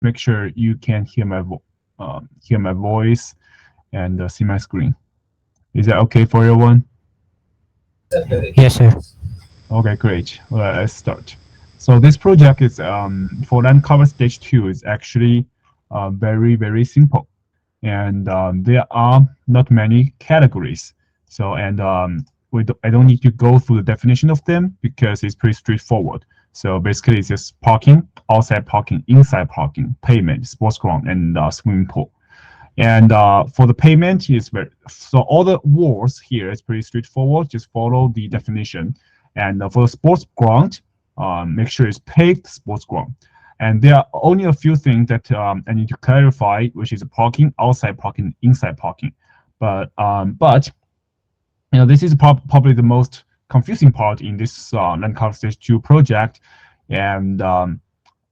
make sure you can hear my voice and see my screen. Is that okay for everyone? Yes, sir. Okay, great. Well, let's start. So this project is for Landcover Stage 2 is actually very simple, and there are not many categories. So and I don't need to go through the definition of them because it's pretty straightforward. So basically, it's just parking, outside parking, inside parking, payment, sports ground, and swimming pool. And for the payment, is very so all the words here is pretty straightforward. Just follow the definition. And for the sports ground, make sure it's paved sports ground. And there are only a few things that I need to clarify, which is parking, outside parking, inside parking. But this is probably the most confusing part in this Landcover Stage 2 project. And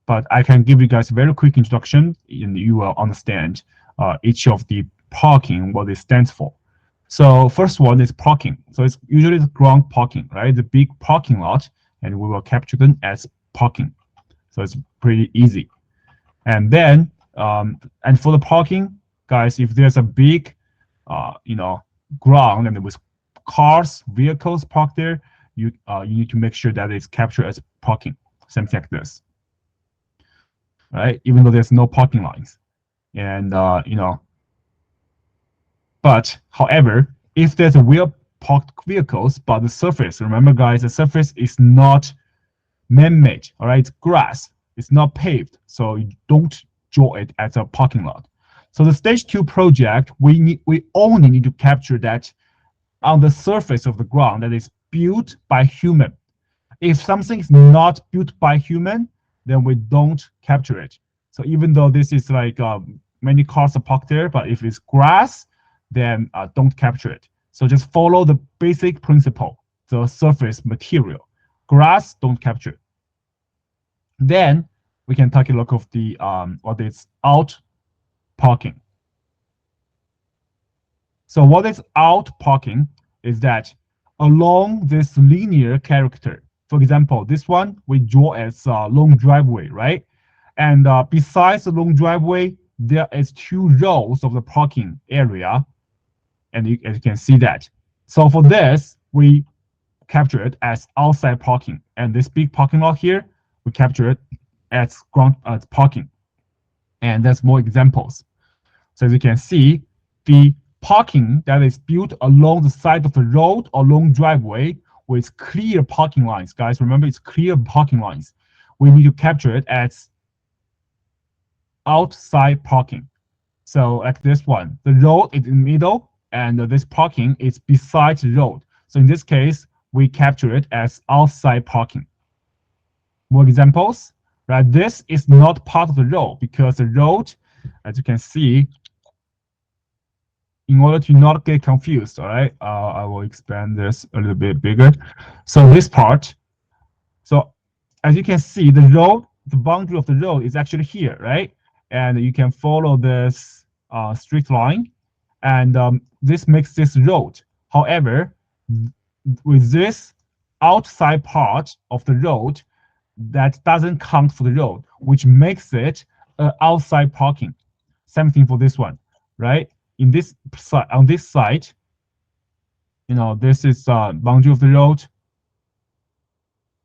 but I can give you guys a very quick introduction, and you will understand each of the parking, what it stands for. So first one is parking. So it's usually the ground parking, right? The big parking lot, and we will capture them as parking. So it's pretty easy. And then, and for the parking, guys, if there's a big, ground and with cars, vehicles parked there, you need to make sure that it's captured as parking, something like this, right? Even though there's no parking lines, and but however, if there's a real parked vehicles, but the surface, remember guys, the surface is not man-made, all right? It's grass, it's not paved, so you don't draw it as a parking lot. So the stage 2 project, we only need to capture that on the surface of the ground that is built by human. If something is not built by human, then we don't capture it. So even though this is like many cars are parked there, but if it's grass, then don't capture it. So just follow the basic principle, the surface material. Grass, don't capture. Then we can take a look of the what is out parking. So what is out parking is that along this linear character, for example, this one we draw as a long driveway, right? And besides the long driveway, there is 2 rows of the parking area, and as you can see that. So for this, we capture it as outside parking, and this big parking lot here, we capture it as ground parking. And there's more examples. So as you can see, the parking that is built along the side of the road or long driveway with clear parking lines, guys, remember it's clear parking lines. We need to capture it as outside parking. So like this one, the road is in the middle, and this parking is beside the road. So in this case, we capture it as outside parking. More examples, right? This is not part of the road because the road, as you can see, in order to not get confused, all right, I will expand this a little bit bigger. So this part, so as you can see, the road, the boundary of the road is actually here, right? And you can follow this straight line, and this makes this road. However, with this outside part of the road, that doesn't count for the road, which makes it outside parking. Same thing for this one, right? In this on this side, this is boundary of the road,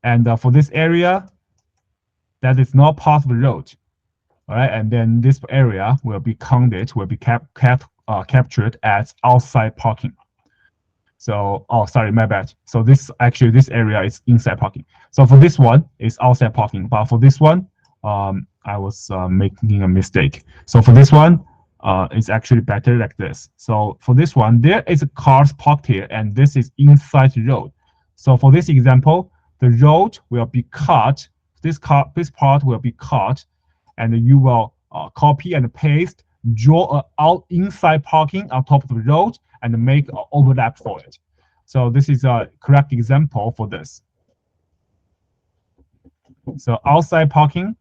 and for this area, that is not part of the road, all right. And then this area will be counted, will be captured as outside parking. So, oh, sorry, my bad. So this area is inside parking. So for this one, it's outside parking. But for this one, I was making a mistake. So for this one, it's actually better like this. So for this one, there is a cars parked here, and this is inside the road. So for this example, the road will be cut. This part will be cut, and you will copy and paste, draw out inside parking on top of the road, and make an overlap for it. So this is a correct example for this. So outside parking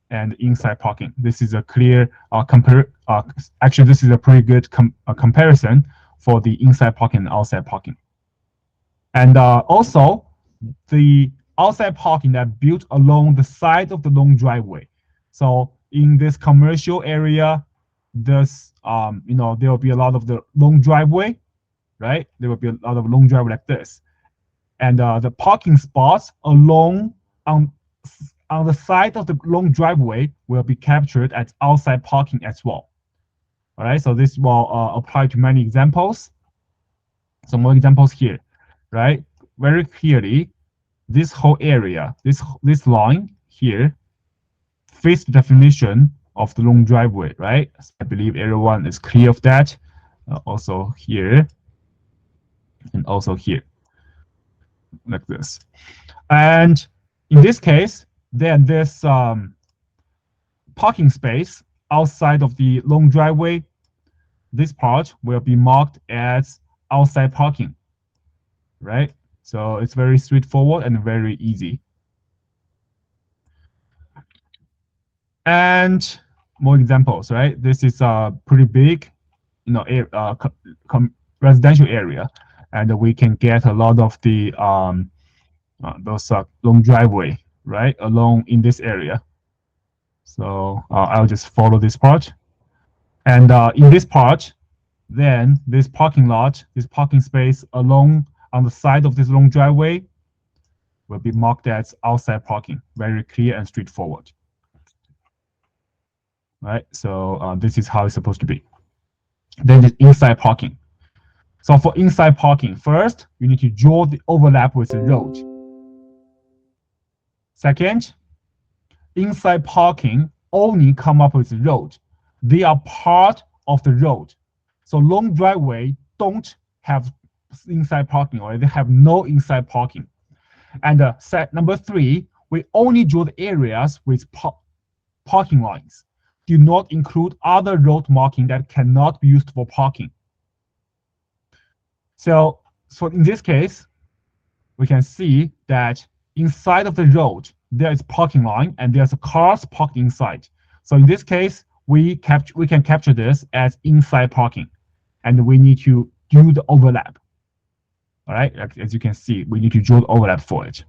and inside parking. This is a clear actually, this is a pretty good comparison for the inside parking and outside parking. And also, the outside parking that built along the side of the long driveway. So in this commercial area, there's there will be a lot of the long driveway, right? There will be a lot of long driveway like this, and the parking spots along on on the side of the long driveway will be captured as outside parking as well. All right, so this will apply to many examples. Some more examples here, right? Very clearly, this whole area, this line here, fits the definition of the long driveway, right? I believe everyone is clear of that. Also here, and also here, like this. And in this case, then this parking space outside of the long driveway, this part will be marked as outside parking, right? So it's very straightforward and very easy. And more examples, right? This is a pretty big, residential area, and we can get a lot of the those long driveway, right, along in this area. So I'll just follow this part, and in this part, then this parking lot, this parking space along on the side of this long driveway will be marked as outside parking. Very clear and straightforward. Right, so this is how it's supposed to be. Then the inside parking. So for inside parking, first, you need to draw the overlap with the road. Second, inside parking only come up with the road. They are part of the road. So long driveway don't have inside parking, or they have no inside parking. And number three, we only draw the areas with parking lines. Do not include other road marking that cannot be used for parking. So in this case, we can see that inside of the road, there is parking line and there's cars parked inside. So in this case, we can capture this as inside parking, and we need to do the overlap. All right, as you can see, we need to draw the overlap for it.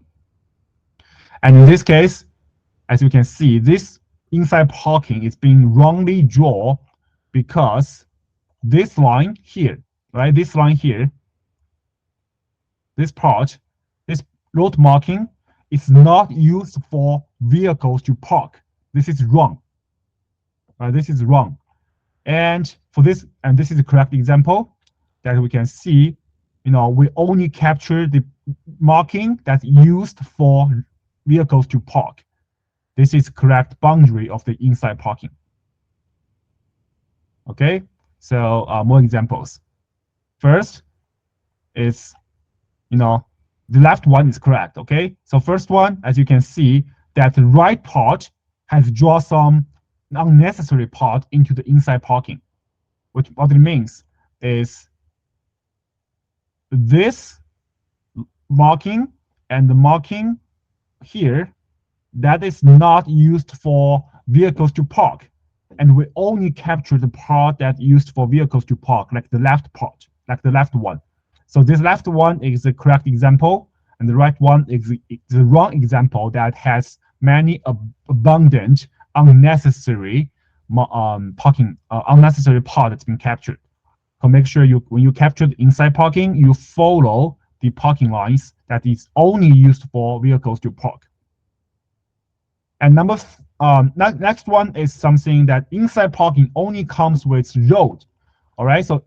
And in this case, as you can see, this inside parking is being wrongly drawn because this line here, right? This line here, this part, this road marking is not used for vehicles to park. This is wrong. This is wrong. And for this, and this is the correct example that we can see, we only capture the marking that's used for vehicles to park. This is correct boundary of the inside parking. Okay, so more examples. First is, the left one is correct, okay? So first one, as you can see, that the right part has drawn some unnecessary part into the inside parking. What it means is this marking and the marking here, that is not used for vehicles to park. And we only capture the part that's used for vehicles to park, like the left part, like the left one. So this left one is the correct example, and the right one is the wrong example that has many abundant, unnecessary parking, unnecessary part that's been captured. So make sure when you capture the inside parking, you follow the parking lines that is only used for vehicles to park. And next one is something that inside parking only comes with road. All right, so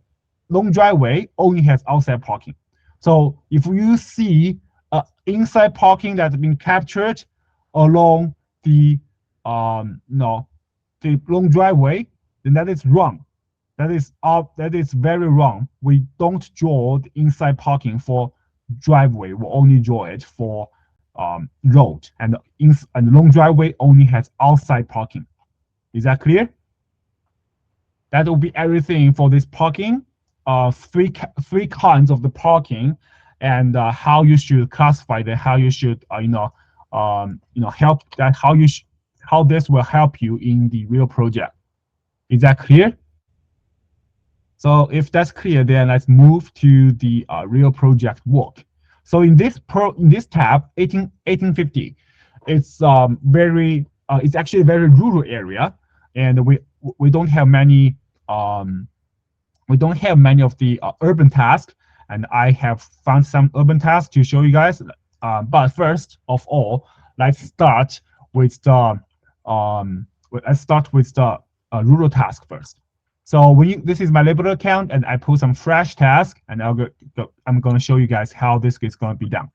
long driveway only has outside parking. So if you see inside parking that's been captured along the the long driveway, then that is wrong. That is very wrong. We don't draw the inside parking for driveway. We only draw it for road, and long driveway only has outside parking. Is that clear? That will be everything for this parking. Three kinds of the parking, and how you should classify them, how you should help that, how this will help you in the real project. Is that clear? So if that's clear, then let's move to the real project work. So in this tab, 1850, it's actually a very rural area. and we don't have many um, we don't have many of the urban tasks, and I have found some urban tasks to show you guys. But first of all, let's start with the rural task first. So this is my label account, and I put some fresh task, and I'm going to show you guys how this is going to be done.